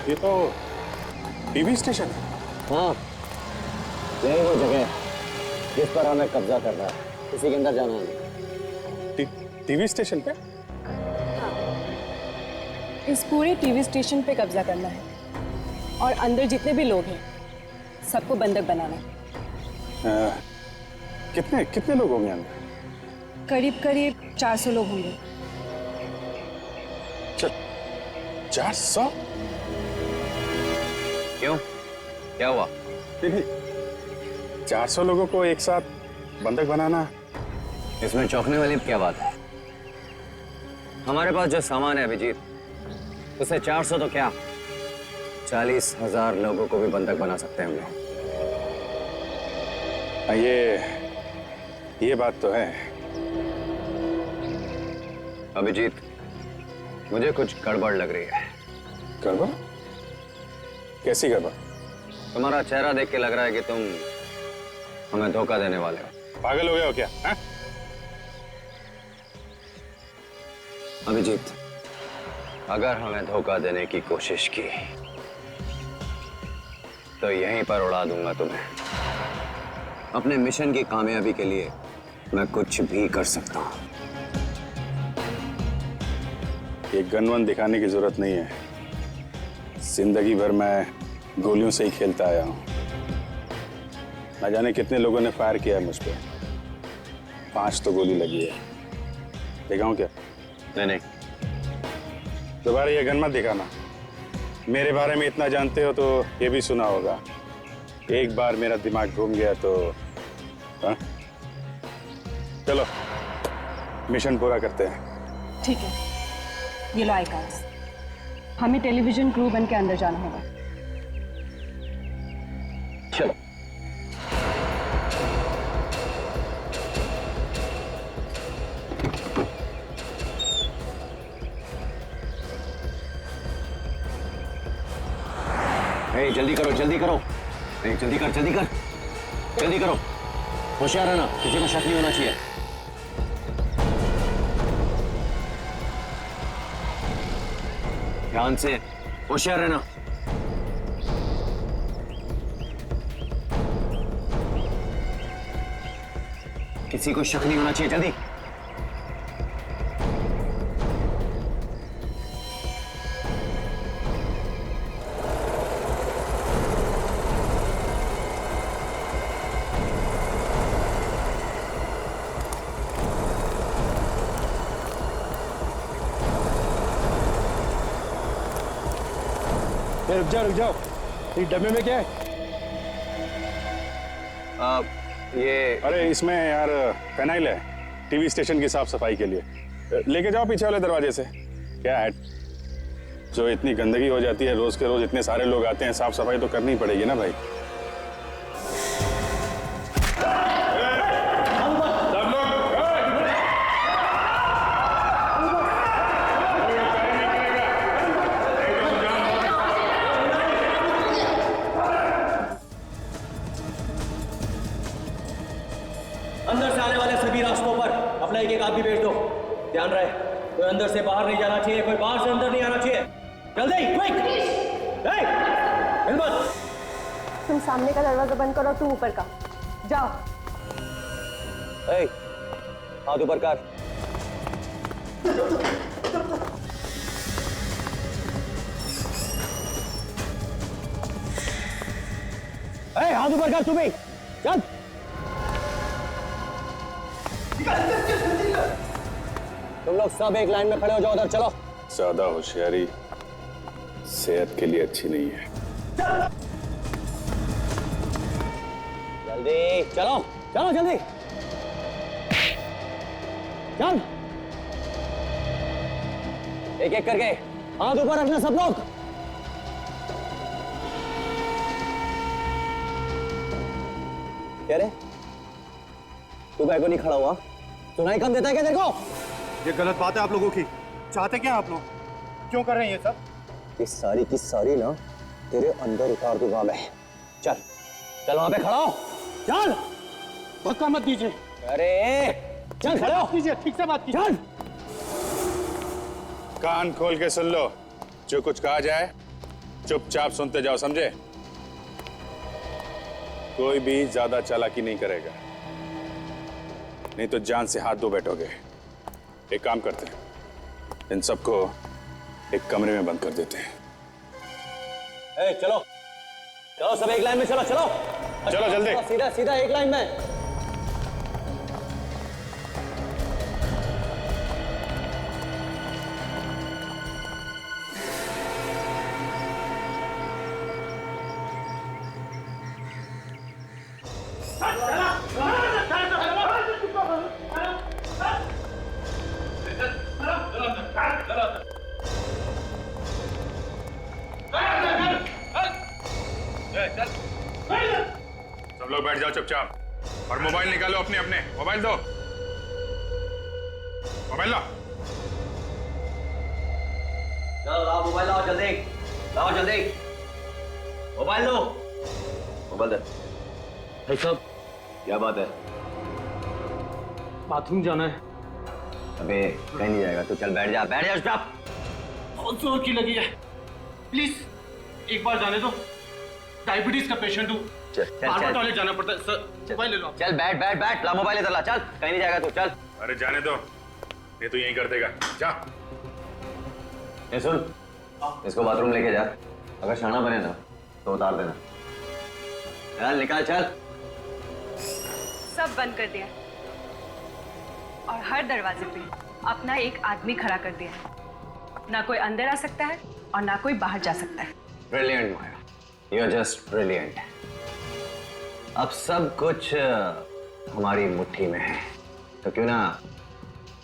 ये तो TV station है। हाँ, यही वो जगह है जिस पर हमें कब्जा करना है। इसी के अंदर जाना है। टीवी स्टेशन पे? इस पूरे टीवी स्टेशन पे कब्जा करना है और अंदर जितने भी लोग हैं सबको बंधक बनाना है। कितने कितने लोग होंगे अंदर? करीब करीब 400 लोग होंगे। 400? क्यों? क्या हुआ? नहीं, 400 लोगों को एक साथ बंधक बनाना, इसमें चौंकने वाली क्या बात है? हमारे पास जो सामान है अभिजीत, उसे 400 तो क्या 40,000 लोगों को भी बंधक बना सकते हैं हम लोग। ये बात तो है। अभिजीत, मुझे कुछ गड़बड़ लग रही है। गड़बड़? कैसी गड़बड़? तुम्हारा चेहरा देख के लग रहा है कि तुम हमें धोखा देने वाले हो। पागल हो गए हो क्या? हा? अभिजीत, अगर हमें धोखा देने की कोशिश की तो यहीं पर उड़ा दूंगा तुम्हें। अपने मिशन की कामयाबी के लिए मैं कुछ भी कर सकता हूं। ये गन-वन दिखाने की जरूरत नहीं है। जिंदगी भर मैं गोलियों से ही खेलता आया हूं। न जाने कितने लोगों ने फायर किया है मुझ पे। 5 तो गोली लगी है। दिखाऊं क्या? नहीं। दोबारा ये गन मत दिखाना। मेरे बारे में इतना जानते हो तो ये भी सुना होगा। एक बार मेरा दिमाग घूम गया तो हा? चलो मिशन पूरा करते हैं। ठीक है, ये लो आई कार्ड्स। हमें टेलीविजन क्रू बन के अंदर जाना होगा। चलो। जल्दी करो, जल्दी करो। नहीं, जल्दी कर, जल्दी कर, जल्दी करो। होशियार रहना, किसी को शक नहीं होना चाहिए। ध्यान से, होशियार रहना। किसी को शक नहीं होना चाहिए। जल्दी। रुक जाओ। ये डब्बे में क्या है? ये अरे इसमें यार फेनाइल है, टीवी स्टेशन की साफ सफाई के लिए। लेके जाओ पीछे वाले दरवाजे से। क्या है, जो इतनी गंदगी हो जाती है रोज के रोज, इतने सारे लोग आते हैं, साफ सफाई तो करनी पड़ेगी ना भाई। अंदर से आने वाले सभी रास्तों पर अपना एक आदमी भेज दो। ध्यान रहे, कोई अंदर से बाहर नहीं जाना चाहिए, कोई बाहर से अंदर नहीं आना चाहिए। जल्दी, क्विक! हिम्मत! तुम सामने का दरवाजा बंद करो, तुम ऊपर का जाओ। हाथ ऊपर कर। हाथ ऊपर कर, तुम्हें चल। तुम लोग सब एक लाइन में खड़े हो जाओ, उधर चलो। ज्यादा होशियारी सेहत के लिए अच्छी नहीं है। जल्दी चलो, चलो जल्दी चल। एक एक करके हाथ ऊपर रखना सब लोग। क्या रे, तू बैग को नहीं खड़ा हुआ? सुनाई कम देता है क्या तेरे को? ये गलत बात है आप लोगों की। चाहते क्या आप लोग? क्यों कर रहे हैं ये सब? ये की सारी ना तेरे अंदर उतार दूंगा मैं। चल चल, वहां पे खड़ा हो। चल, धक्का मत दीजिए। अरे चल खड़ा हो। कीजिए, ठीक से बात कीजिए। चल। कान खोल के सुन लो, जो कुछ कहा जाए चुपचाप सुनते जाओ, समझे? कोई भी ज्यादा चालाकी नहीं करेगा, नहीं तो जान से हाथ धो बैठोगे। एक काम करते हैं, इन सबको एक कमरे में बंद कर देते हैं। चलो चलो, सब एक लाइन में चलो। चलो चलो जल्दी। सीधा सीधा एक लाइन में। सब लोग बैठ जाओ चुपचाप और मोबाइल निकालो, अपने अपने मोबाइल दो। मोबाइल लो। चलो लाओ मोबाइल, लाओ जल्दी, लाओ जल्दी मोबाइल दो। मोबाइल दे। भाई साहब, क्या बात है? बाथरूम जाना है। अबे कहीं नहीं जाएगा, तू चल बैठ जा चुपचाप। बहुत जोर की लगी है, प्लीज एक बार जाने दो। डायबिटीज का पेशेंट हूँ, बार बार टॉयलेट जाना पड़ता है। सर मोबाइल ले लो। चल बैठ ला मोबाइल इधर ला, चल कहीं नहीं जाएगा तू, चल। अरे जाने दो, ये तो यहीं कर देगा। जा। ये सुन, इसको बाथरूम लेके जा, अगर शाना बने ना तो उतार देना। चल निकाल, चल। सब बंद कर दिया और हर दरवाजे पे अपना एक आदमी खड़ा कर दिया है। ना कोई अंदर आ सकता है और ना कोई बाहर जा सकता है। Brilliant Maya, you are just brilliant. अब सब कुछ हमारी मुट्ठी में है, तो क्यों ना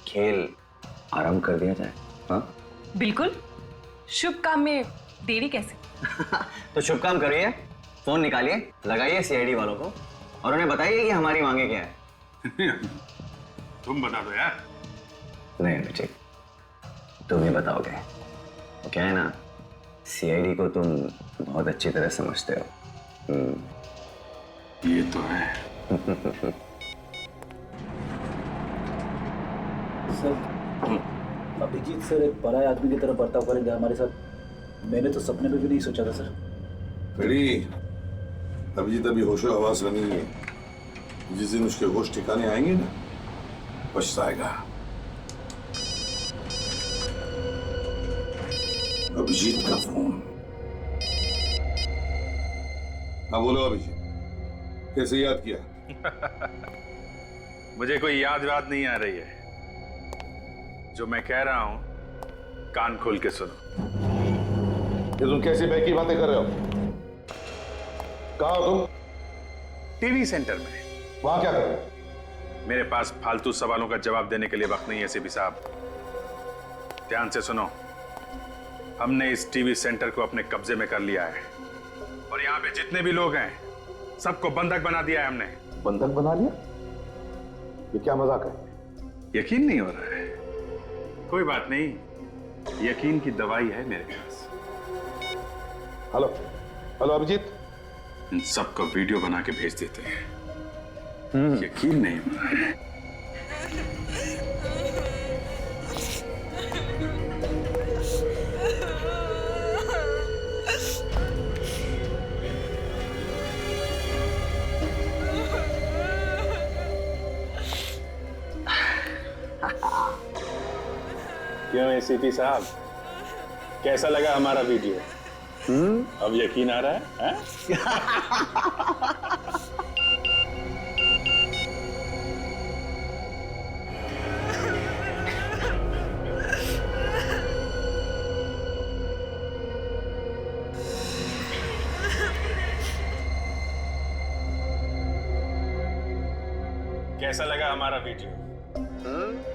खेल आरंभ कर दिया जाए? हाँ बिल्कुल, शुभ काम में देरी कैसे? तो शुभ काम करिए, फोन निकालिए, लगाइए सीआईडी वालों को और उन्हें बताइए कि हमारी मांगे क्या है। तुम बता दो यार। नहीं अभिजीत, तुम ही बताओगे। तो क्या है ना, सीआईडी को तुम बहुत अच्छी तरह समझते हो। ये तो है। सर, अभिजीत सर एक पराये आदमी की तरह बर्ताव करेंगे हमारे साथ, मैंने तो सपने में भी नहीं सोचा था सर। बेटी, अभिजीत अभी होशो हवास में नहीं है। जिस दिन उसके होश ठिकाने आएंगे ना, पछताएगा। अभिजीत का फोन। हाँ बोलो अभिजीत, कैसे याद किया? मुझे कोई याद नहीं आ रही है। जो मैं कह रहा हूं कान खोल के सुनो। ये तुम कैसी बहकी बातें कर रहे हो? कहाँ हो तुम? टीवी सेंटर में। वहां क्या कर रहे हो? मेरे पास फालतू सवालों का जवाब देने के लिए वक्त नहीं है सीपी साहब। ध्यान से सुनो, हमने इस टीवी सेंटर को अपने कब्जे में कर लिया है और यहाँ पे जितने भी लोग हैं सबको बंधक बना दिया है हमने। बंधक बना लिया? ये क्या मजाक है? यकीन नहीं हो रहा है? कोई बात नहीं, यकीन की दवाई है मेरे पास। हेलो हेलो अभिजीत, इन सबको वीडियो बना के भेज देते हैं। यकीन नहीं हो रहा है? क्यों एसीपी साहब, कैसा लगा हमारा वीडियो? अब यकीन आ रहा है? कैसा लगा हमारा वीडियो?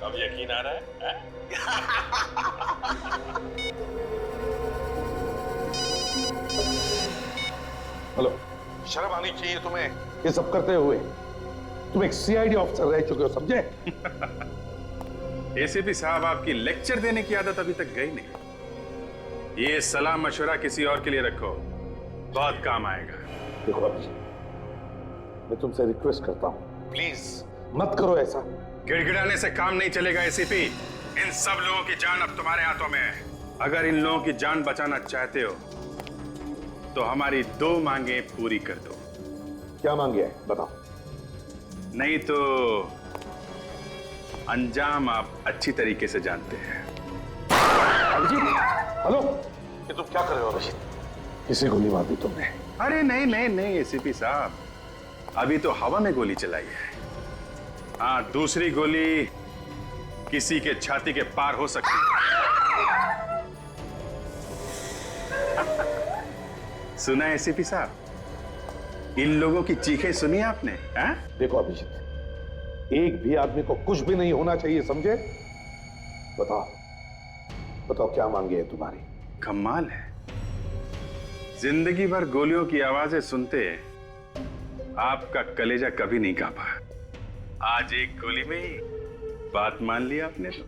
अब यकीन आ रहा है? हेलो, शर्म आनी चाहिए तुम्हें ये सब करते हुए। तुम एक सीआईडी ऑफिसर रह चुके हो, समझे? एसीपी साहब, आपकी लेक्चर देने की आदत अभी तक गई नहीं। ये सलाह मशवरा किसी और के लिए रखो, बहुत काम आएगा। देखो अभिजीत, मैं तुमसे रिक्वेस्ट करता हूँ, प्लीज मत करो ऐसा। गिड़गिड़ाने से काम नहीं चलेगा एसीपी। इन सब लोगों की जान अब तुम्हारे हाथों में है। अगर इन लोगों की जान बचाना चाहते हो तो हमारी 2 मांगे पूरी कर दो। क्या मांगे है बताओ। नहीं तो अंजाम आप अच्छी तरीके से जानते हैं। अभिजीत हेलो, ये तुम क्या कर रहे हो अभिजीत? किसी गोली मार दी तुमने? अरे नहीं नहीं नहीं एसीपी साहब, अभी तो हवा में गोली चलाई है। हाँ, दूसरी गोली किसी के छाती के पार हो सकती है। सुना एसीपी साहब, इन लोगों की चीखें सुनी आपने? हाँ? देखो अभिजीत, एक भी आदमी को कुछ भी नहीं होना चाहिए, समझे? बताओ बताओ क्या मांगे है तुम्हारी? कमाल है, जिंदगी भर गोलियों की आवाजें सुनते आपका कलेजा कभी नहीं कांपा। आज एक गोली में ही बात मान लिया आपने तो।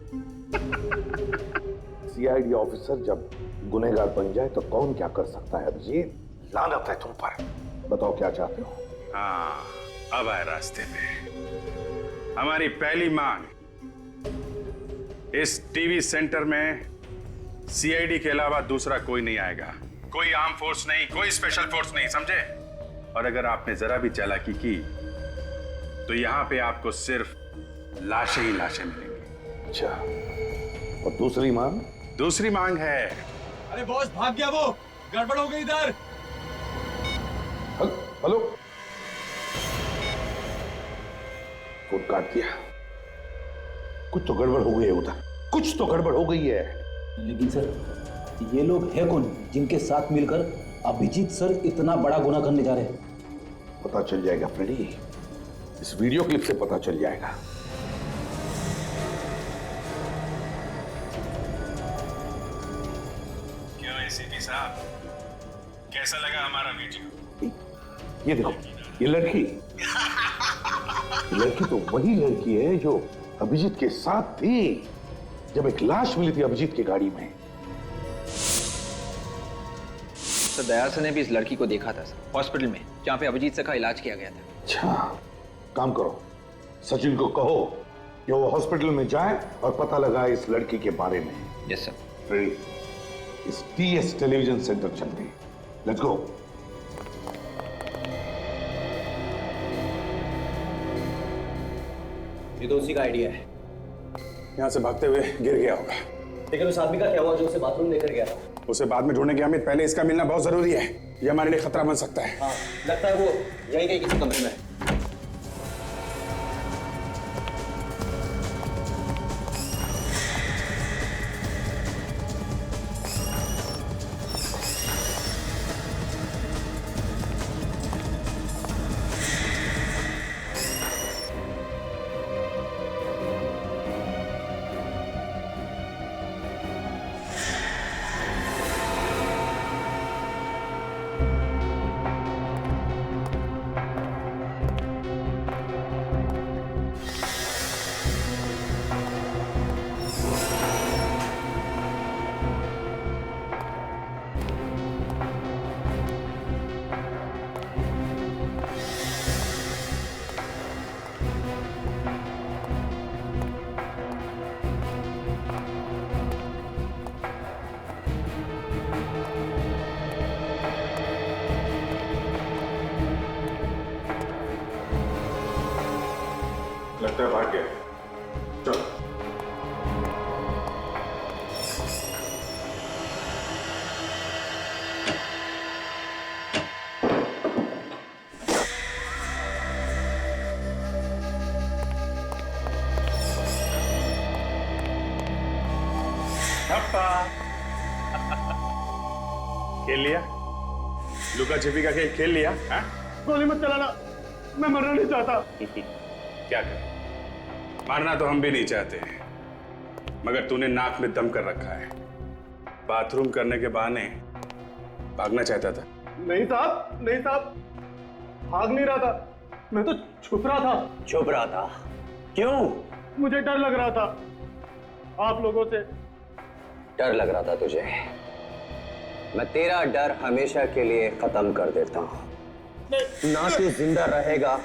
सीआईडी ऑफिसर जब गुनहगार बन जाए तो कौन क्या कर सकता है अभिजीत? लानत है तुम पर। बताओ क्या चाहते हो? हाँ, अब आए रास्ते पे। हमारी पहली मांग, इस टीवी सेंटर में सीआईडी के अलावा दूसरा कोई नहीं आएगा। कोई आर्म फोर्स नहीं, कोई स्पेशल फोर्स नहीं, समझे? और अगर आपने जरा भी चालाकी की तो यहां पे आपको सिर्फ लाशें ही लाशें मिलेंगी। अच्छा, और दूसरी मांग? दूसरी मांग है, अरे बॉस भाग गया, वो गड़बड़ हो गई इधर। हेलो, फोन काट दिया। कुछ तो गड़बड़ हो गई है उधर, कुछ तो गड़बड़ हो गई है। लेकिन सर, ये लोग हैं कौन जिनके साथ मिलकर अभिजीत सर इतना बड़ा गुनाह करने जा रहे हैं? पता चल जाएगा फ्रेडी, इस वीडियो क्लिप से पता चल जाएगा। क्यों एसीपी साहब, कैसा लगा हमारा वीडियो? ये देखो, ये लड़की लड़की तो वही लड़की है जो अभिजीत के साथ थी जब एक लाश मिली थी अभिजीत की गाड़ी में। सर, दयाल सर ने भी इस लड़की को देखा था सर, हॉस्पिटल में, जहाँ पे अभिजीत सर का इलाज किया गया था। अच्छा, काम करो, सचिन को कहो कि वो हॉस्पिटल में जाए और पता लगाए इस लड़की के बारे में। Yes sir. फ्रेडी, इस टीएस टेलीविजन सेंटर चलते हैं। Let's go. ये तो उसी का आइडिया है। यहां से भागते हुए गिर गया होगा। लेकिन उस आदमी का क्या हुआ जो उसे बाथरूम लेकर गया था? उसे बाद में ढूंढने के अमित, पहले इसका मिलना बहुत जरूरी है। ये हमारे लिए खतरा बन सकता है। हाँ, लगता है वो यहीं कहीं किसी कमरे में है। लगता है भाग गया। चलो। खेल लिया, लुका छिपी का खेल खेल लिया। हाँ? गोली मत चलाना, मैं मरना नहीं चाहता। क्या करें, मारना तो हम भी नहीं चाहते, मगर तूने नाक में दम कर रखा है। बाथरूम करने के बहाने भागना चाहता था। नहीं साहब, नहीं साहब, भाग नहीं रहा था, मैं तो छुप रहा था। छुप रहा था? क्यों? मुझे डर लग रहा था आप लोगों से। डर लग रहा था तुझे? मैं तेरा डर हमेशा के लिए खत्म कर देता हूं। ना तू जिंदा रहेगा,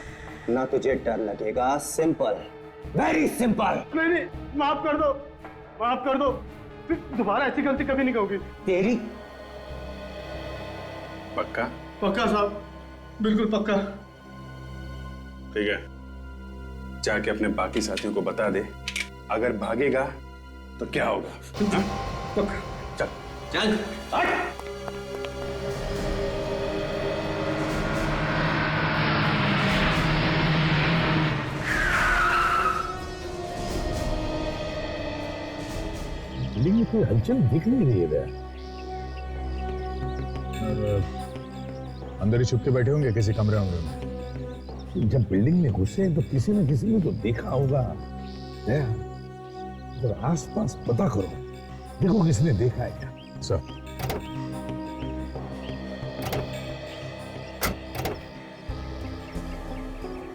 ना तुझे डर लगेगा। Simple, very simple. नहीं नहीं, माफ कर दो, माफ कर दो, फिर दोबारा ऐसी गलती कभी नहीं होगी। पक्का? पक्का साहब, बिल्कुल पक्का। ठीक है, जाके अपने बाकी साथियों को बता दे, अगर भागेगा तो क्या होगा। हाँ? पक्का। चल चल बिल्डिंग में कोई हलचल दिख नहीं रही है। अंदर ही छुप के बैठे होंगे किसी कमरे में। जब बिल्डिंग में घुसे तो किसी न किसी ने तो देखा होगा। जरा आसपास पता करो, देखो किसने देखा है क्या। सर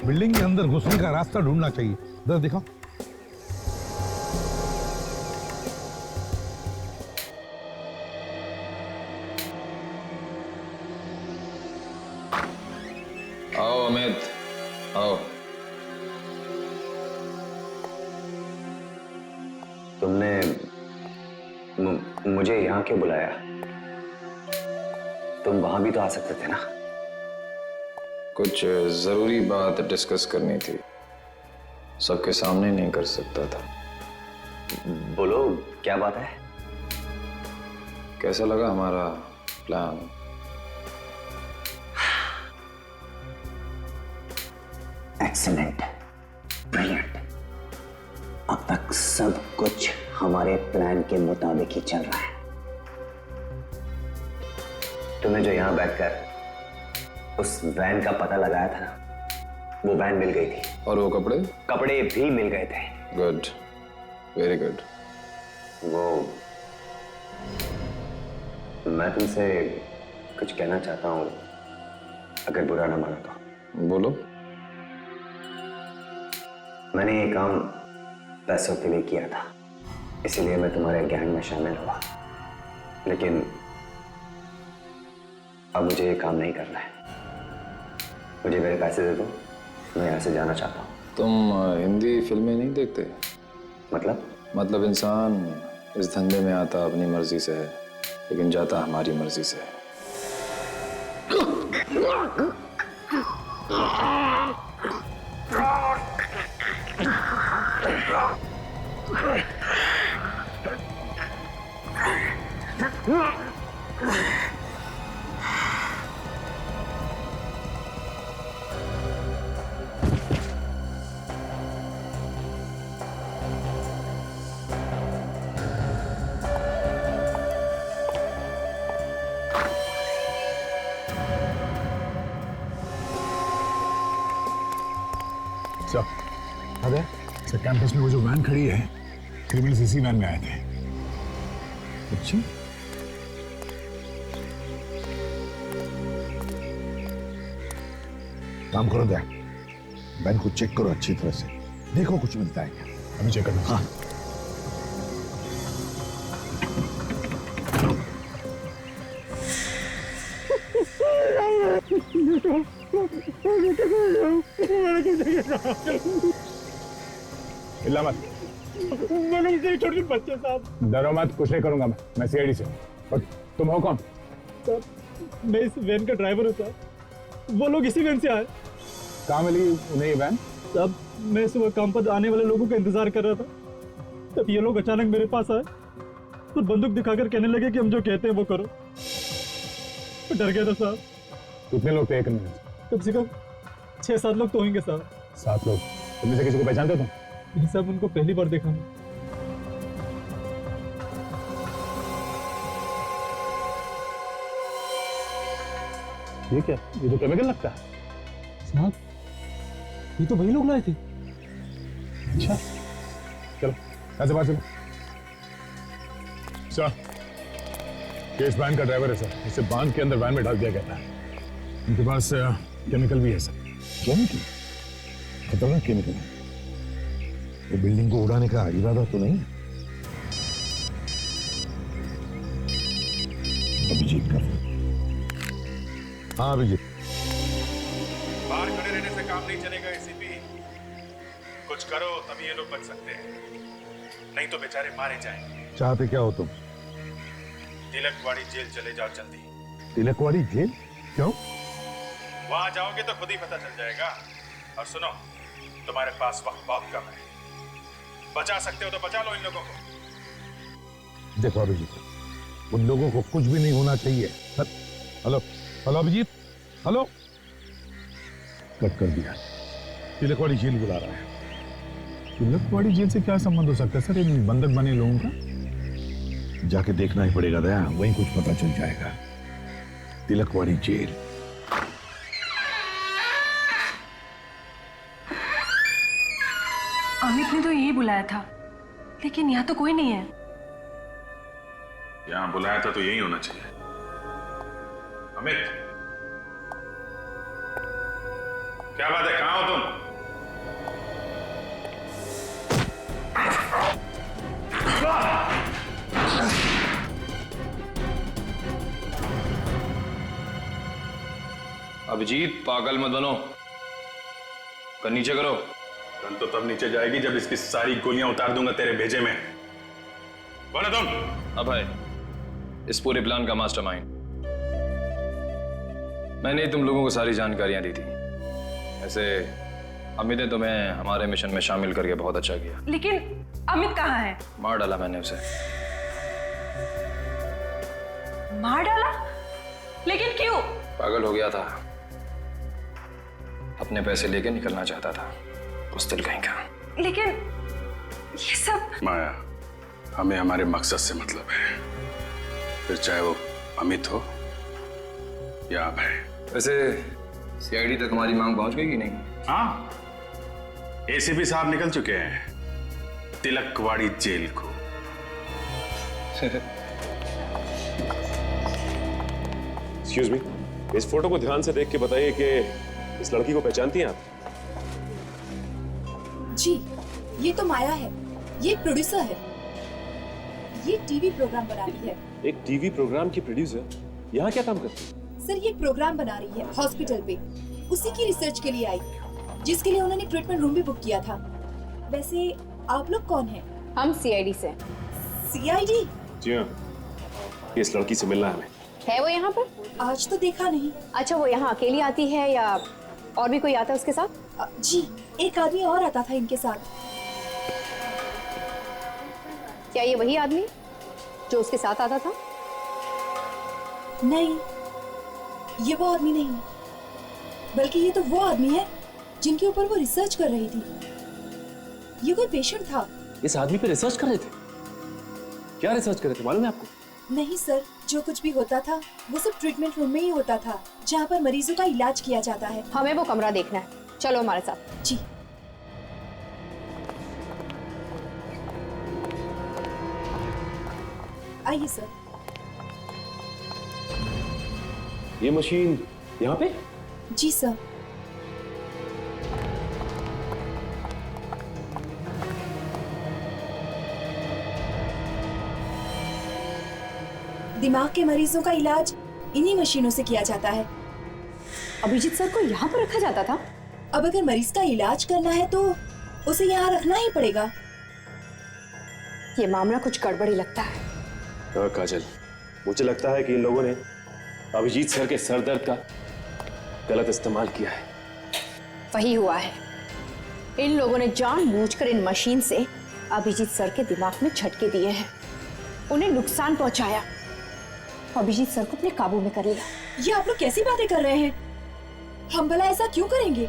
बिल्डिंग के अंदर घुसने का रास्ता ढूंढना चाहिए, जरा दिखाओ। आओ अमित, आओ। तुमने मुझे यहाँ क्यों बुलाया? तुम वहां भी तो आ सकते थे ना। कुछ जरूरी बात डिस्कस करनी थी, सबके सामने नहीं कर सकता था। बोलो, क्या बात है? कैसा लगा हमारा प्लान? Excellent, brilliant. अब तक सब कुछ हमारे प्लान के मुताबिक ही चल रहा है। तुमने जो यहां बैठकर उस वैन का पता लगाया था ना, वो वैन मिल गई थी। और वो कपड़े? कपड़े भी मिल गए थे। Good, very good. वो मैं तुमसे कुछ कहना चाहता हूं, अगर बुरा ना मानो तो। बोलो। मैंने ये काम पैसों के लिए किया था, इसीलिए मैं तुम्हारे गैंग में शामिल हुआ। लेकिन अब मुझे ये काम नहीं करना है। मुझे मेरे पैसे दे दो, मैं यहाँ से जाना चाहता हूँ। तुम हिंदी फिल्में नहीं देखते? मतलब इंसान इस धंधे में आता अपनी मर्जी से है, लेकिन जाता हमारी मर्जी से है। सर कैंपस में वो जो वैन खड़ी है, क्रिमिनल्स इसी वैन में आए थे। अच्छा, काम करो दया, वैन को चेक करो अच्छी तरह से, देखो कुछ मिलता है क्या। हमें चेक करना। हाँ। मत, मैंने छोटे बच्चे साहब। डरो मत, कुछ नहीं करूंगा मैं सीआईडी से। और तुम हो कौन? सर, मैं इस वैन का ड्राइवर हूँ सर। वो लोग इसी वैन से आए। कहाँ मिली उन्हें ये वैन? साहब, मैं सुबह काम पर आने वाले लोगों का इंतजार कर रहा था, तब ये लोग अचानक मेरे पास आए और बंदूक दिखाकर कहने लगे कि हम जो कहते हैं वो करो। डर गया था साहब। कितने लोग थे एक में? कम से कम 6-7 लोग तो होंगे साहब। 7 लोग? तुमने से किसी को पहचानते तुम? नहीं साहब, उनको पहली बार देखा मैं। ये क्या? ये तो केमिकल लगता है साहब। ये तो वही लोग लाए थे। अच्छा, चलो ऐसे बात चलो। सर, केस वैन का ड्राइवर है सर, इसे बांध के अंदर वैन में डाल दिया गया था। उनके पास केमिकल भी है सर। केमिकल? खतरनाक केमिकल है। ये बिल्डिंग को उड़ाने का इरादा तो नहीं? अभिजीत का। हाँ अभिजीत। बाहर खड़े रहने से काम नहीं चलेगा एसीपी। कुछ करो तभी ये लोग बच सकते हैं, नहीं तो बेचारे मारे जाएंगे। चाहते क्या हो तुम? तिलकवाड़ी जेल चले जाओ जल्दी। तिलकवाड़ी जेल? क्यों? वहां जाओगे तो खुद ही पता चल जाएगा। और सुनो, तुम्हारे पास वक्त बहुत कम है। बचा सकते हो तो बचा लो इन लोगों को। देखो अभिजीत, उन लोगों को कुछ भी नहीं होना चाहिए। Hello hello Abhijit, hello. Cut कर दिया। तिलकवाड़ी जेल बुला रहा है। तिलकवाड़ी जेल से क्या संबंध हो सकता है सर इन बंधक बने लोगों का? जाके देखना ही पड़ेगा दया, वहीं कुछ पता चल जाएगा। तिलकवाड़ी जेल। अमित ने तो यही बुलाया था, लेकिन यहाँ तो कोई नहीं है। यहां बुलाया था तो यही होना चाहिए। अमित, क्या बात है, कहां हो तुम? अभिजीत पागल मत बनो, कर नीचे करो। गन तो तब नीचे जाएगी जब इसकी सारी गोलियां उतार दूंगा तेरे भेजे में। कौन है तुम? अभय, इस पूरे प्लान का मास्टरमाइंड। मैंने तुम लोगों को सारी जानकारियां दी थी। ऐसे अमित ने तुम्हें हमारे मिशन में शामिल करके बहुत अच्छा किया। लेकिन अमित कहाँ है? मार डाला मैंने उसे। मार डाला? लेकिन क्यों? पागल हो गया था, अपने पैसे लेके निकलना चाहता था, उस दिल कहीं का। लेकिन ये सब। माया, हमें हमारे मकसद से मतलब है, फिर चाहे वो अमित हो या अभय। वैसे सीआईडी तक हमारी मांग पहुंच गई कि नहीं? हाँ, एसीपी साहब निकल चुके हैं तिलकवाड़ी जेल को। एक्सक्यूज मी, इस फोटो को ध्यान से देख के बताइए कि इस लड़की को पहचानती हैं आप? जी, ये तो माया है। ये प्रोड्यूसर है। ये टीवी प्रोग्राम बना रही है। एक टीवी प्रोग्राम की प्रोड्यूसर यहाँ क्या काम करती है? सर, ये प्रोग्राम बना रही है हॉस्पिटल पे। उसी की रिसर्च के लिए आई, जिसके लिए उन्होंने ट्रीटमेंट रूम भी बुक किया था। वैसे आप लोग कौन हैं? हम सीआईडी से। सीआईडी? जी हाँ, इस लड़की से मिलना है हमें। है वो यहाँ पर? आज तो देखा नहीं। अच्छा, वो यहाँ अकेली आती है या और भी कोई आता है उसके साथ? जी, एक आदमी और आता था इनके साथ। क्या ये वही आदमी जो उसके साथ आता था? नहीं, ये वो आदमी नहीं है, बल्कि ये तो वो आदमी है जिनके ऊपर वो रिसर्च कर रही थी। ये कोई पेशेंट था। इस आदमी पे रिसर्च कर रहे थे? क्या रिसर्च कर रहे थे, मालूम है आपको? नहीं सर, जो कुछ भी होता था वो सब ट्रीटमेंट रूम में ही होता था, जहाँ पर मरीजों का इलाज किया जाता है। हमें वो कमरा देखना है, चलो हमारे साथ। जी। आइए सर। ये मशीन यहाँ पे? जी सर। दिमाग के मरीजों का इलाज इन्हीं मशीनों से किया जाता है। अभिजीत सर को यहाँ पर रखा जाता था? अब अगर मरीज का इलाज करना है तो उसे यहाँ रखना ही पड़ेगा। ये मामला कुछ गड़बड़ी लगता है। काजल, मुझे लगता है कि इन लोगों ने अभिजीत सर के सर दर्द का गलत इस्तेमाल किया है। वही हुआ है। इन लोगों ने जानबूझकर इन मशीन से अभिजीत सर के दिमाग में झटके दिए हैं, उन्हें नुकसान पहुंचाया। अभिजीत सर को अपने काबू में कर लिया। ये आप लोग कैसी बातें कर रहे हैं? हम भला ऐसा क्यों करेंगे?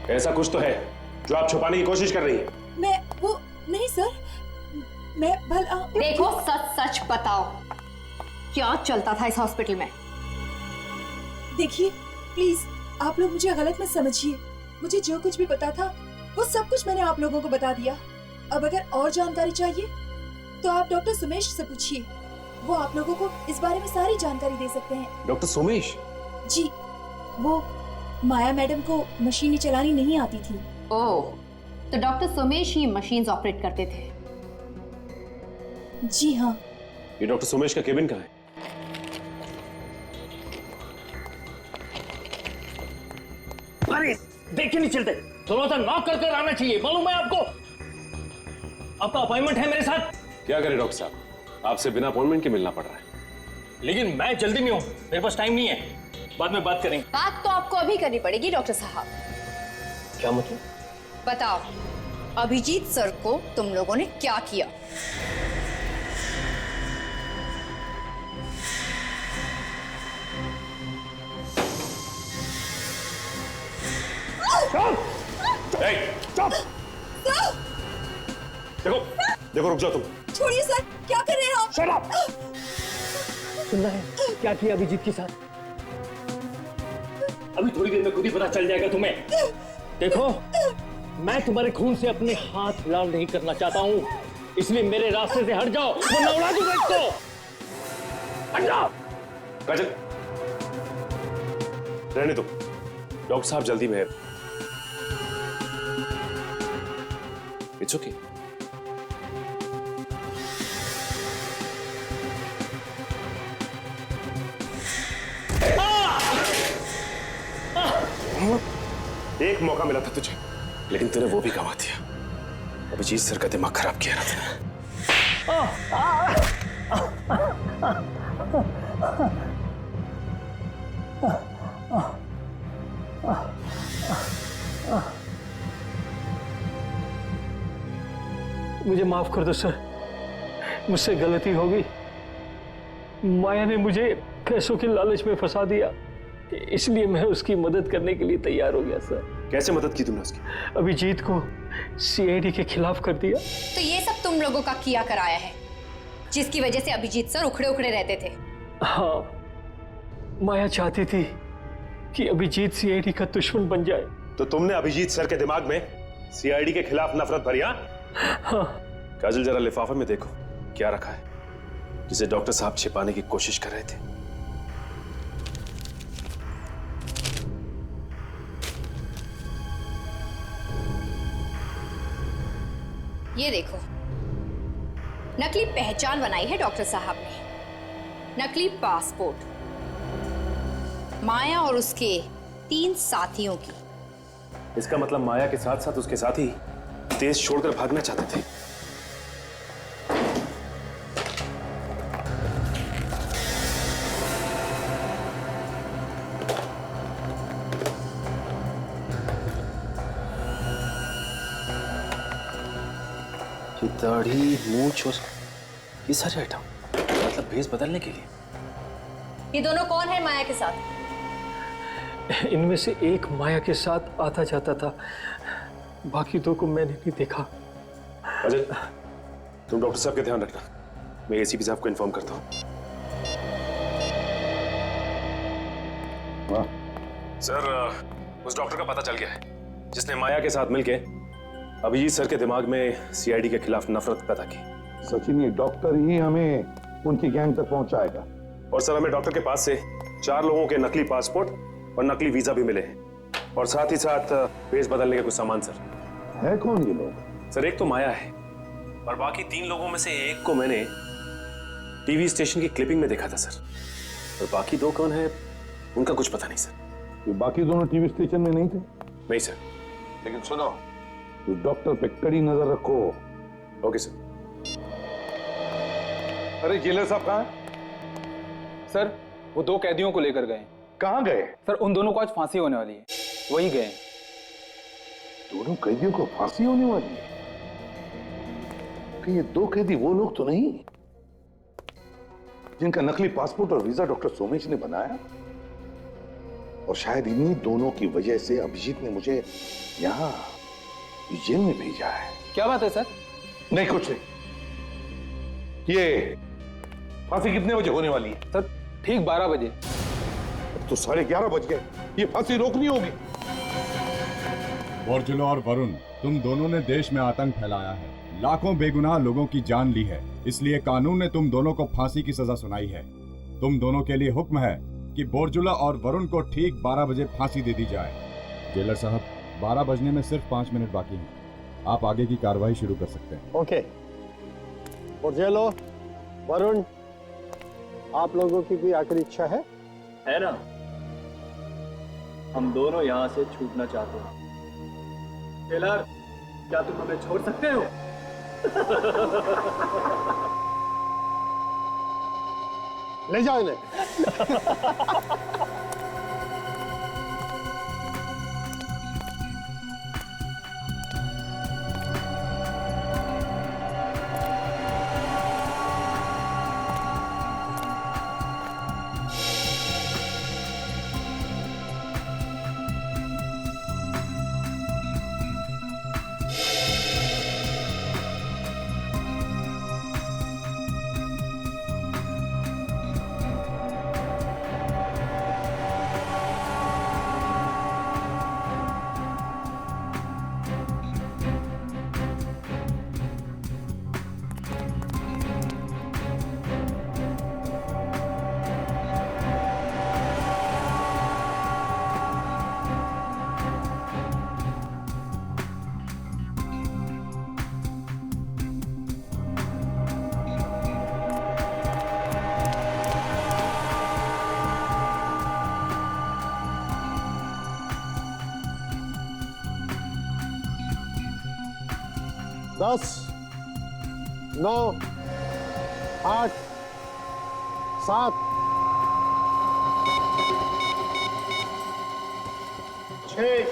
ऐसा कुछ तो है जो आप छुपाने की कोशिश कर रही हैं। मैं वो नहीं सर, मैं भला। देखो, सच सच बताओ, क्या चलता था इस हॉस्पिटल में? देखिए प्लीज, आप लोग मुझे गलत मत समझिए। मुझे जो कुछ भी पता था वो सब कुछ मैंने आप लोगों को बता दिया। अब अगर और जानकारी चाहिए तो आप डॉक्टर सुमेश से पूछिए, वो आप लोगों को इस बारे में सारी जानकारी दे सकते हैं। डॉक्टर सुमेश? जी, वो माया मैडम को मशीनें चलानी नहीं आती थी। ओह, तो डॉक्टर सुमेश ही मशीन्स ऑपरेट करते थे? जी हाँ। ये डॉक्टर सुमेश का केबिन कहाँ है? अरे देख के नहीं चलते, थोड़ा सा नॉक कर कर आना चाहिए, मालूम है आपको? आपका अपॉइंटमेंट है मेरे साथ। क्या करें डॉक्टर साहब, आपसे बिना अपॉइंटमेंट के मिलना पड़ रहा है। लेकिन मैं जल्दी में हूँ, मेरे पास टाइम नहीं है। बाद में बात करेंगे। बात तो आपको अभी करनी पड़ेगी डॉक्टर साहब। क्या मतलब? बताओ, अभिजीत सर को तुम लोगों ने क्या किया? चुप! देखो देखो, रुक जाओ तुम। छोड़िए सर, क्या कर रहे हैं आप? Shut up! सुनना है क्या किया अभिजीत के साथ? अभी थोड़ी देर में खुद ही पता चल जाएगा तुम्हें। देखो, मैं तुम्हारे खून से अपने हाथ लाल नहीं करना चाहता हूँ, इसलिए मेरे रास्ते से हट जाओ वरना उड़ा दूंगा इसको। हट जाओ। काजल, रहने दो, डॉक्टर साहब जल्दी में है। It's okay. एक मौका मिला था तुझे, लेकिन तूने वो भी गंवा दिया। अभिजीत सर का दिमाग खराब किया ना तूने। मुझे माफ कर दो सर, मुझसे गलती हो गई। माया ने मुझे पैसों के लालच में फंसा दिया, इसलिए मैं उसकी मदद करने के लिए तैयार हो गया सर। कैसे मदद की तुमने उसकी? अभिजीत को सीआईडी के खिलाफ कर दिया। तो ये सब तुम लोगों का किया कराया है, जिसकी वजह से अभिजीत सर उखड़े उखड़े रहते थे। हाँ, माया चाहती थी कि अभिजीत सीआईडी का दुश्मन बन जाए। तो तुमने अभिजीत सर के दिमाग में सीआईडी के खिलाफ नफरत भरी? हाँ। काजल, जरा लिफाफे में देखो क्या रखा है, जिसे डॉक्टर साहब छिपाने की कोशिश कर रहे थे। ये देखो, नकली पहचान बनाई है डॉक्टर साहब ने, नकली पासपोर्ट, माया और उसके 3 साथियों की। इसका मतलब माया के साथ साथ उसके साथी देश छोड़कर भागना चाहते थे। दाढ़ी, मूंछ और ये सारे आइटम, मतलब भेस बदलने के लिए। ये दोनों कौन है माया के साथ? इनमें से एक माया के साथ आता जाता था, बाकी 2 को मैंने नहीं देखा। अजय, तुम डॉक्टर साहब का ध्यान रखना, मैं एसीपी साहब को इन्फॉर्म करता हूँ। सर, उस डॉक्टर का पता चल गया है जिसने माया के साथ मिलके अभिजीत सर के दिमाग में सीआईडी के खिलाफ नफरत पैदा की। सचिन, ये डॉक्टर ही हमें उनकी गैंग तक पहुंचाएगा। और सर, हमें डॉक्टर के पास से 4 लोगों के नकली पासपोर्ट और नकली वीजा भी मिले हैं, और साथ ही साथ भेस बदलने के कुछ सामान। सर, है कौन ये लोग? सर, एक तो माया है, और बाकी 3 लोगों में से एक को मैंने टीवी स्टेशन की क्लिपिंग में देखा था सर, और बाकी 2 कौन है उनका कुछ पता नहीं सर। ये बाकी दोनों टीवी स्टेशन में नहीं थे? नहीं सर। लेकिन सुनो, तो डॉक्टर पे कड़ी नजर रखो। Okay sir. अरे जेलर साहब कहाँ हैं? सर, वो 2 कैदियों को लेकर गए। कहाँ गए? सर, उन दोनों को आज फांसी होने वाली है, वहीं गए। दोनों कैदियों को फांसी होने वाली है? कि ये 2 कैदी वो लोग तो नहीं जिनका नकली पासपोर्ट और वीजा डॉक्टर सोमेश ने बनाया? और शायद इन्हीं दोनों की वजह से अभिजीत ने मुझे यहाँ जेल में भेजा है। क्या बात है सर? नहीं, कुछ नहीं। ये फांसी कितने बजे होने वाली है? सर, ठीक 12 बजे। तो 11:30 बज गए, ये फांसी रोकनी होगी। बोरजुला और वरुण, तुम दोनों ने देश में आतंक फैलाया है, लाखों बेगुनाह लोगों की जान ली है, इसलिए कानून ने तुम दोनों को फांसी की सजा सुनाई है। तुम दोनों के लिए हुक्म है कि बोरजुला और वरुण को ठीक 12 बजे फांसी दे दी जाए। जेलर साहब, 12 बजने में सिर्फ 5 मिनट बाकी हैं, आप आगे की कार्रवाई शुरू कर सकते हैं। ओके। बोरजेलो, वरुण, आप लोगों की कोई आखिरी इच्छा है? है ना, हम दोनों यहाँ से छूटना चाहते हैं। टेलर, क्या तुम हमें छोड़ सकते हो? ले जाओ इन्हें। 10, 9, 8, 7, 6,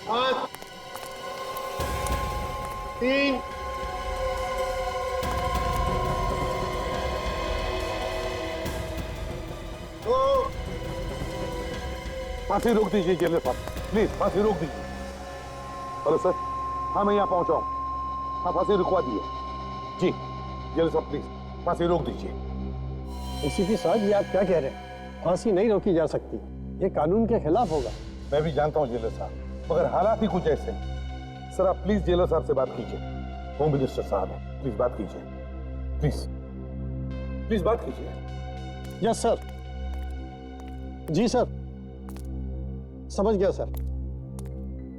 5, 3, 2। फांसी रोक दीजिए जेलर साहब, प्लीज फांसी रोक दीजिए। हेलो सर, हाँ मैं यहाँ पहुंचा हूँ। हाँ फांसी रुकवा दिए जी। जेलर साहब प्लीज फांसी रोक दीजिए। एसीपी साहब, ये आप क्या कह रहे हैं? फांसी नहीं रोकी जा सकती, ये कानून के खिलाफ होगा। मैं भी जानता हूँ जेलर साहब, मगर हालात ही कुछ ऐसे हैं। सर आप प्लीज जेलर साहब से बात कीजिए। होम मिनिस्टर साहब है, प्लीज बात कीजिए। प्लीज प्लीज बात कीजिए। Yes sir. जी सर, समझ गया सर।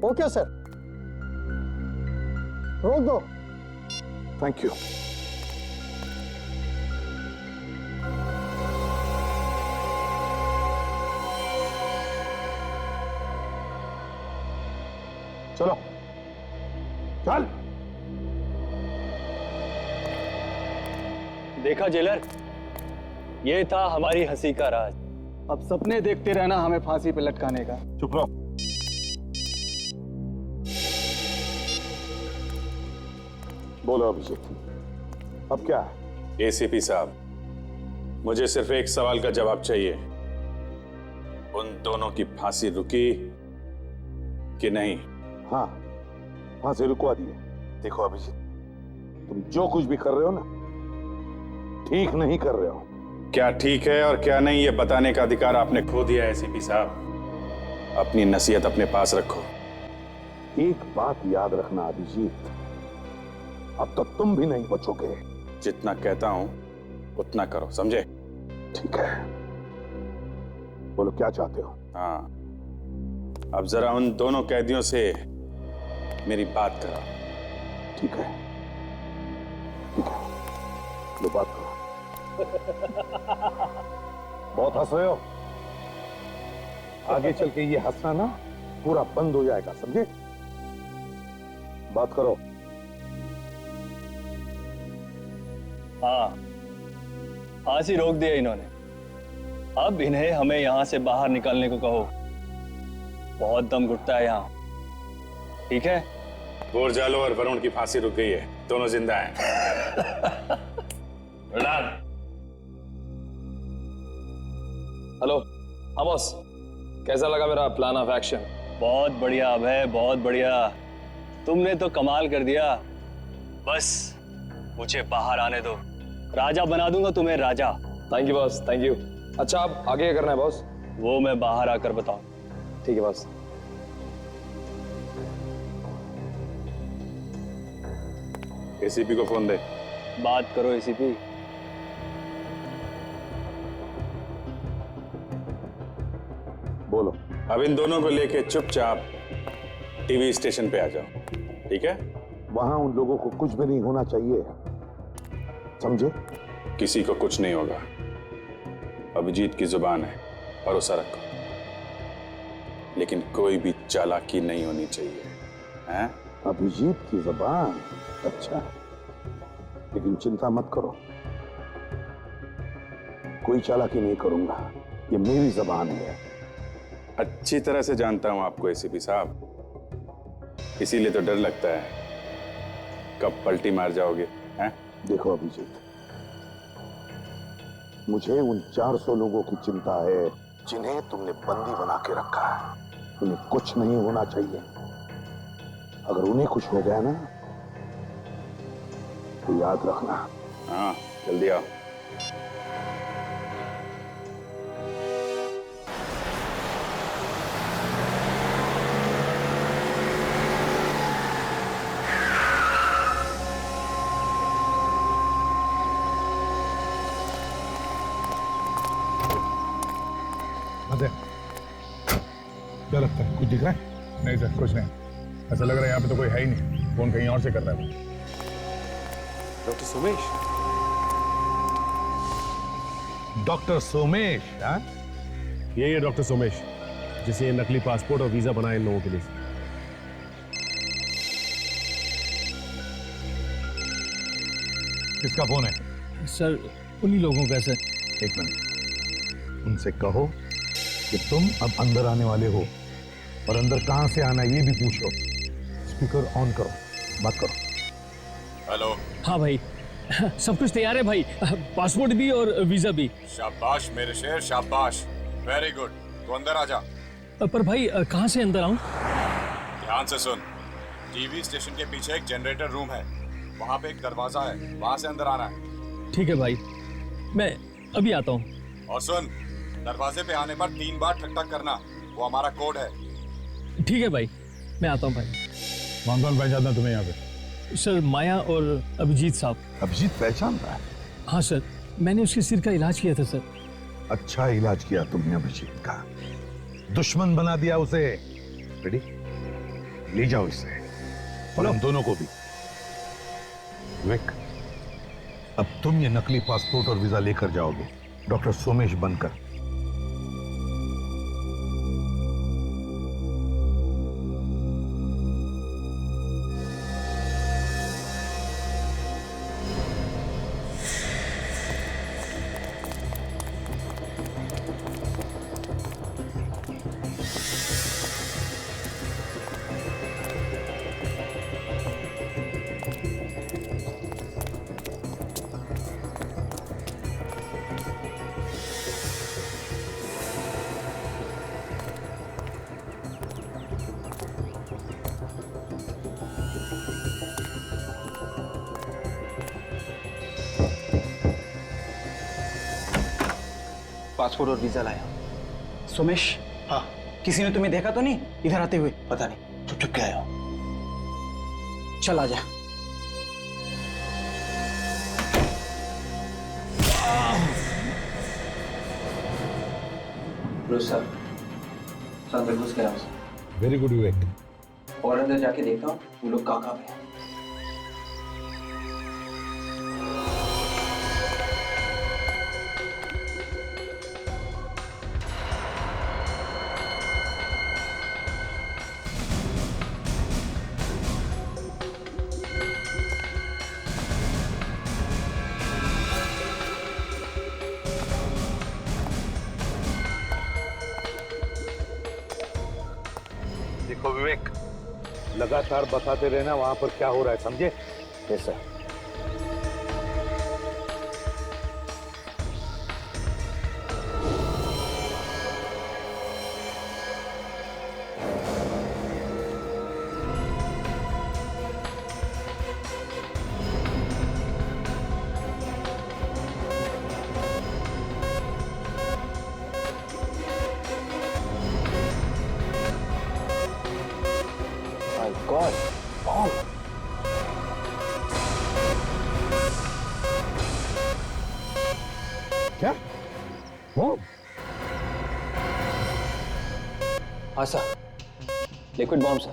ओके सर, रोक दो। Thank you. चलो चल। देखा जेलर, ये था हमारी हंसी का राज। अब सपने देखते रहना हमें फांसी पे लटकाने का। चुप रहो। बोलो अभिषेक, अब क्या है? एसीपी साहब, मुझे सिर्फ एक सवाल का जवाब चाहिए। उन दोनों की फांसी रुकी कि नहीं? हाँ फांसी रुकवा दिए। देखो अभिषेक, तुम जो कुछ भी कर रहे हो ना, ठीक नहीं कर रहे हो। क्या ठीक है और क्या नहीं, ये बताने का अधिकार आपने खो दिया है एसीपी साहब। अपनी नसीहत अपने पास रखो। एक बात याद रखना अभिजीत, अब तो तुम भी नहीं बचोगे। जितना कहता हूं उतना करो, समझे? ठीक है, बोलो क्या चाहते हो? हाँ, अब जरा उन दोनों कैदियों से मेरी बात करो। ठीक है, ठीक है, लो बात करो। बहुत हंस रहे हो, आगे चल के ये हंसना ना पूरा बंद हो जाएगा, समझे? बात करो। हाँ, फांसी रोक दिया इन्होंने। अब इन्हें हमें यहां से बाहर निकलने को कहो। बहुत दम घुटता है यहाँ, ठीक है? बोरजालो और वरुण की फांसी रुक गई है, दोनों जिंदा हैं। हेलो, हाँ बॉस, कैसा लगा मेरा प्लान ऑफ एक्शन? बहुत बढ़िया अभय, बहुत बढ़िया। तुमने तो कमाल कर दिया। बस मुझे बाहर आने दो, राजा बना दूंगा तुम्हें, राजा। Thank you boss, thank you. अच्छा, अब आगे क्या करना है बॉस? वो मैं बाहर आकर बताऊं। ठीक है बॉस। एसीपी को फोन दे। बात करो एसीपी। बोलो। अब इन दोनों को लेके चुपचाप टीवी स्टेशन पे आ जाओ, ठीक है? वहां उन लोगों को कुछ भी नहीं होना चाहिए, समझे? किसी को कुछ नहीं होगा। अभिजीत की जुबान है, भरोसा रखो। लेकिन कोई भी चालाकी नहीं होनी चाहिए, हैं? अभिजीत की जुबान? अच्छा, लेकिन चिंता मत करो, कोई चालाकी नहीं करूंगा, ये मेरी जुबान है। अच्छी तरह से जानता हूं आपको एसीपी साहब, इसीलिए तो डर लगता है कब पलटी मार जाओगे, हैं? देखो अभिजीत, मुझे उन 400 लोगों की चिंता है जिन्हें तुमने बंदी बना के रखा है। उन्हें कुछ नहीं होना चाहिए। अगर उन्हें कुछ हो गया ना तो याद रखना। हाँ, जल्दी आओ। क्या लगता है, कुछ दिख रहा है? नहीं सर, कुछ नहीं। ऐसा लग रहा है यहाँ पे तो कोई है ही नहीं, फोन कहीं और से कर रहा है। डॉक्टर सोमेश। डॉक्टर सोमेश? हाँ, यही है डॉक्टर सोमेश, जिसे ये नकली पासपोर्ट और वीजा बनाए इन लोगों के लिए। किसका फोन है? सर उन्हीं लोगों का सर। एक मिनट, उनसे कहो कि तुम अब अंदर आने वाले हो और अंदर कहां से आना ये भी पूछो। स्पीकर ऑन करो, बात करो। हेलो। हाँ भाई, सब कुछ तैयार है भाई, पासपोर्ट भी और वीजा भी। शाबाश मेरे शेर, शाबाश, वेरी गुड। तो अंदर आ जा। पर भाई कहाँ से अंदर आऊं? ध्यान से सुन, टीवी स्टेशन के पीछे एक जनरेटर रूम है, वहाँ पे एक दरवाजा है, वहाँ से अंदर आना है। ठीक है भाई, मैं अभी आता हूँ। और सुन, दरवाजे पे आने पर 3 बार ठक ठक करना, वो हमारा कोड है। ठीक है भाई, मैं आता हूँ भाई। कौन कौन पहचानता तुम्हें यहाँ पे? सर माया और अभिजीत साहब। अभिजीत पहचान रहा है? हाँ सर, मैंने उसके सिर का इलाज किया था सर। अच्छा इलाज किया तुमने अभिजीत का, दुश्मन बना दिया उसे। रेडी, ले जाओ इसे और हम दोनों को भी। विवेक, अब तुम ये नकली पासपोर्ट और वीजा लेकर जाओगे डॉक्टर सोमेश बनकर। पासपोर्ट और वीजा लाया। सोमेश, हाँ, किसी ने तुम्हें देखा तो नहीं इधर आते हुए? पता नहीं, चुप चुप के आया हो। चल आ जा। सर, अंदर घुस गया। वेरी गुड विवेक। और अंदर जाके देखता हूँ वो लोग कहाँ पे हैं। देखो विवेक, लगातार बताते रहना वहां पर क्या हो रहा है, समझे? Yes sir. God, bomb. क्या? बॉम्ब? हाँ सर, लिक्विड बॉम्ब सर।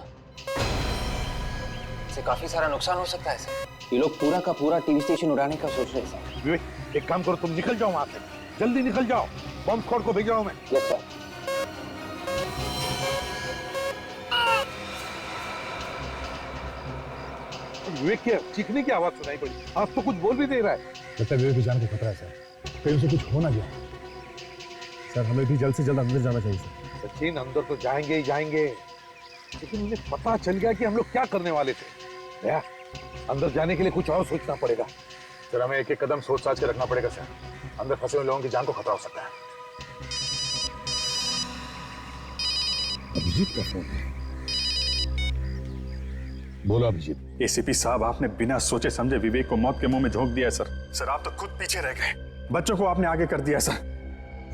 इससे काफी सारा नुकसान हो सकता है सर। ये लोग पूरा का पूरा टीवी स्टेशन उड़ाने का सोच रहे हैं सर। विवेक, एक काम करो, तुम निकल जाओ वहां से, जल्दी निकल जाओ। बॉम्ब स्क्वाड को भेज रहा हूं मैं। Yes sir. विवेक की चीखने की आवाज सुनाई पड़ी, आज तो कुछ बोल भी दे रहा है। लगता है विवेक की जान को खतरा है सर, कहीं उसे कुछ हो ना जाए। सर हमें भी जल्द से जल्द अंदर जाना चाहिए सर। सचिन, अंदर तो जाएंगे ही जाएंगे, लेकिन उन्हें पता चल गया कि हम लोग क्या करने वाले थे। दया, अंदर जाने के लिए कुछ और सोचना पड़ेगा सर। हमें एक एक कदम सोच साच के रखना पड़ेगा सर, अंदर फंसे हुए लोगों की जान को खतरा हो सकता है। अभिजीत का फोन है। बोलो अभिजीत। एसीपी साहब, आपने बिना सोचे समझे विवेक को मौत के मुंह में झोंक दिया सर। सर आप तो खुद पीछे रह गए, बच्चों को आपने आगे कर दिया सर।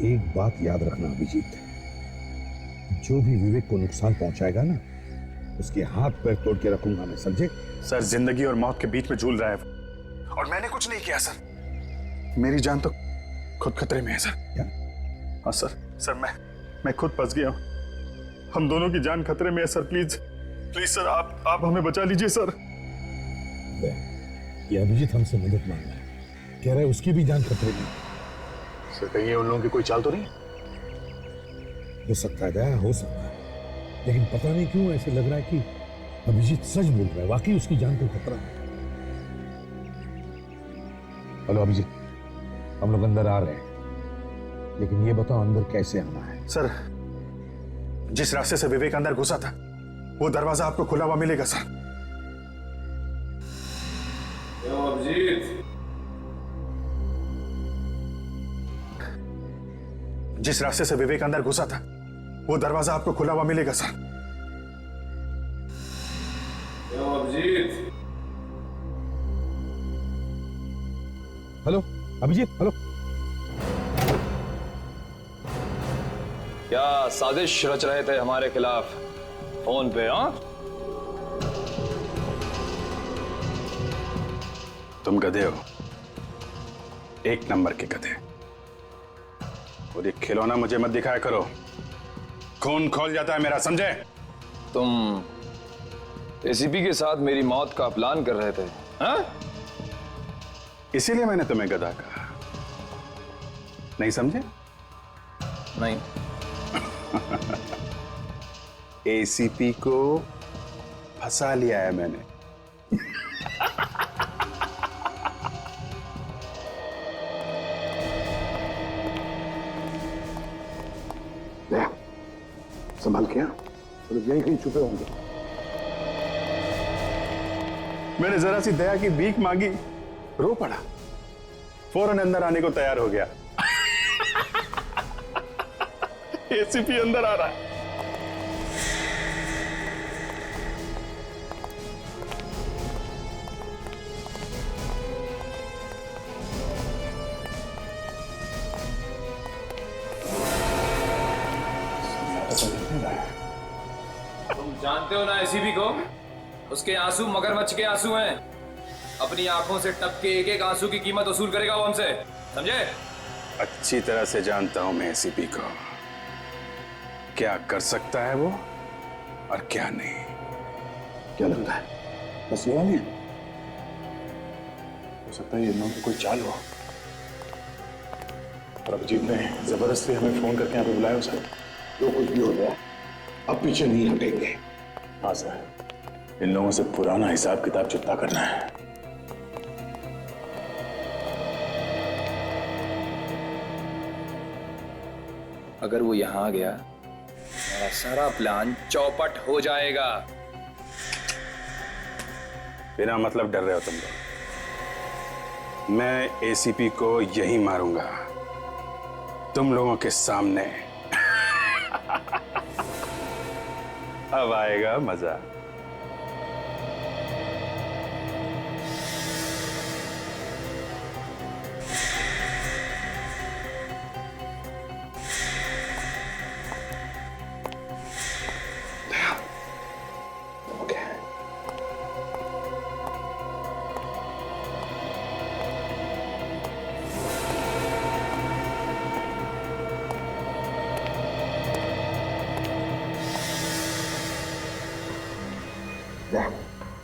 एक बात याद रखना अभिजीत, जो भी विवेक को नुकसान पहुंचाएगा ना, उसके हाथ पैर तोड़ के रखूंगा मैं, समझे? सर जिंदगी और मौत के बीच में झूल रहा है और मैंने कुछ नहीं किया सर। मेरी जान तो खुद खतरे में है सर। क्या? हाँ सर, सर मैं खुद फंस गया हूँ। हम दोनों की जान खतरे में है सर। प्लीज प्लीज सर, आप हमें बचा लीजिए सर। ये अभिजीत हमसे मदद मांग रहा है, कह रहा है उसकी भी जान खतरे में। सर कहीं ये उन लोगों की कोई चाल तो नहीं? हो सकता है दया, हो सकता है, लेकिन पता नहीं क्यों ऐसे लग रहा है कि अभिजीत सच बोल रहा है, वाकई उसकी जान को खतरा है। हेलो अभिजीत, हम लोग अंदर आ रहे हैं, लेकिन ये बताओ अंदर कैसे आना है? सर, जिस रास्ते से विवेक अंदर घुसा था वो दरवाजा आपको खुला हुआ मिलेगा सर। अभिजीत, जिस रास्ते से विवेक अंदर घुसा था वो दरवाजा आपको खुला हुआ मिलेगा sir. Abhijit, hello Abhijit, hello. क्या साजिश रच रहे थे हमारे खिलाफ फोन पे? हाँ, तुम गधे हो, एक नंबर के गधे। और ये खिलौना मुझे मत दिखाया करो, खून खोल जाता है मेरा, समझे? तुम एसीपी के साथ मेरी मौत का प्लान कर रहे थे? हाँ? इसीलिए मैंने तुम्हें गधा कहा, नहीं समझे? नहीं। एसीपी को फंसा लिया है मैंने। संभाल के, तो यहीं कहीं छुपे होंगे। मैंने जरा सी दया की भीख मांगी, रो पड़ा, फौरन अंदर आने को तैयार हो गया। एसीपी अंदर आ रहा है। तुम जानते हो ना एसीपी को? उसके आंसू मगरमच्छ के आंसू हैं। अपनी आंखों से टपके एक एक आंसू की कीमत वसूल करेगा वो हमसे, समझे? अच्छी तरह से जानता हूं मैं एसीपी को, क्या कर सकता है वो और क्या नहीं। क्या लगता है बस ये वाली है? हो सकता है ये लोगों की कोई चाल हो। और अभिजीत ने जबरदस्ती हमें फोन करके यहाँ पे बुलाया सर। जो कुछ भी हो गया अब पीछे नहीं हटेंगे। हाँ सर, इन लोगों से पुराना हिसाब किताब चुकता करना है। अगर वो यहां आ गया, मेरा सारा प्लान चौपट हो जाएगा। बिना मतलब डर रहे हो तुम लोग। मैं एसीपी को यही मारूंगा, तुम लोगों के सामने। अब आएगा मजा।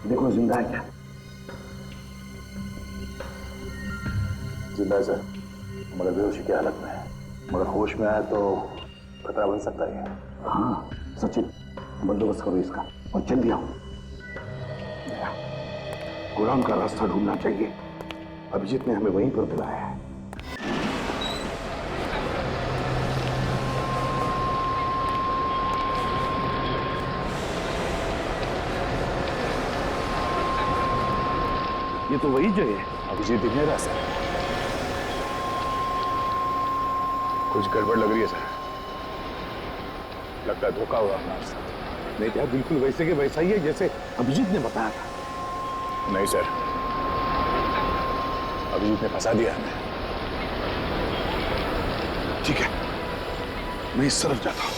देखो जिंदा है क्या? जिंदा है सर, मगर बेहोशी की हालत में है। मगर होश में आया तो खतरा बन सकता है। हाँ सचिन, बंदोबस्त करो इसका और जल्दी आओ। गुलाम का रास्ता ढूंढना चाहिए। अभिजीत ने हमें वहीं पर बुलाया है। ये तो वही जगह है। अभिजीत दिखने रहा सर। कुछ गड़बड़ लग रही है सर। लगता है धोखा हुआ हमारे साथ। नहीं क्या, बिल्कुल वैसे के वैसा ही है जैसे अभिजीत ने बताया था। नहीं सर, अभिजीत ने फंसा दिया हमें। ठीक है, मैं इस तरफ जाता हूं।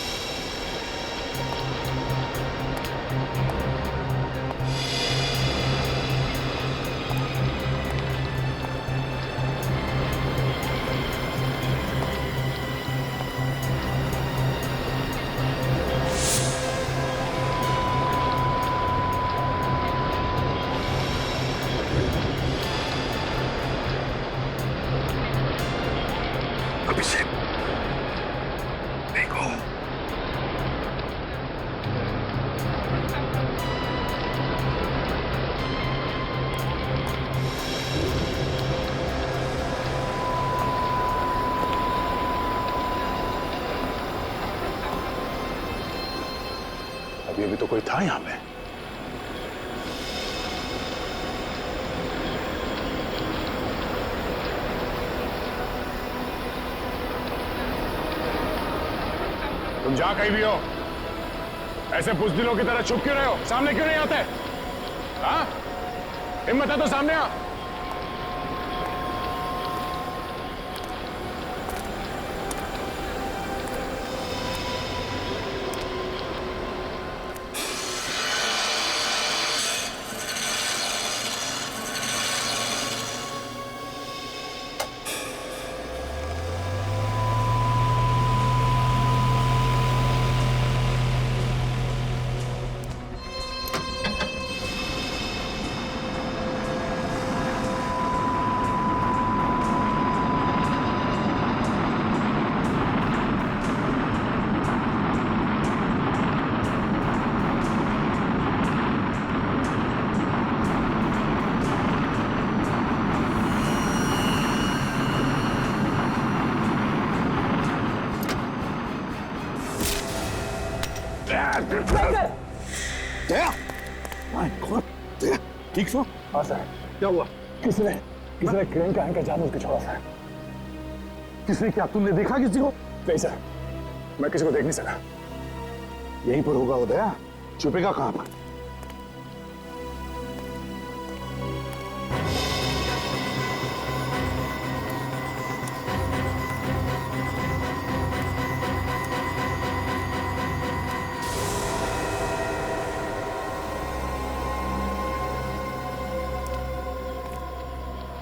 अभी अभी तो कोई था यहाँ पे। तुम जहां कहीं भी हो, ऐसे बुज़दिलों की तरह छुप क्यों रहे हो? सामने क्यों नहीं आते? हाँ? हिम्मत है तो सामने आ। ठीक सो? हाँ सर। क्या हुआ? किसने क्रेन का एंकर जानबूझ के छोड़ा सर। किसने? क्या तुमने देखा किसी को? नहीं सर, मैं किसी को देख नहीं सका। यहीं पर होगा उदय, छुपेगा कहां पर?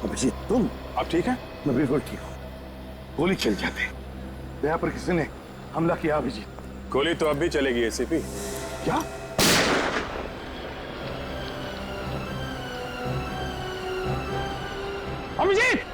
अभिजीत, तुम? आप ठीक है? मैं बिल्कुल ठीक हूँ। गोली चल जाते, दया पर किसी ने हमला किया। अभिजीत, गोली तो अब भी चलेगी एसीपी। क्या? अभिजीत!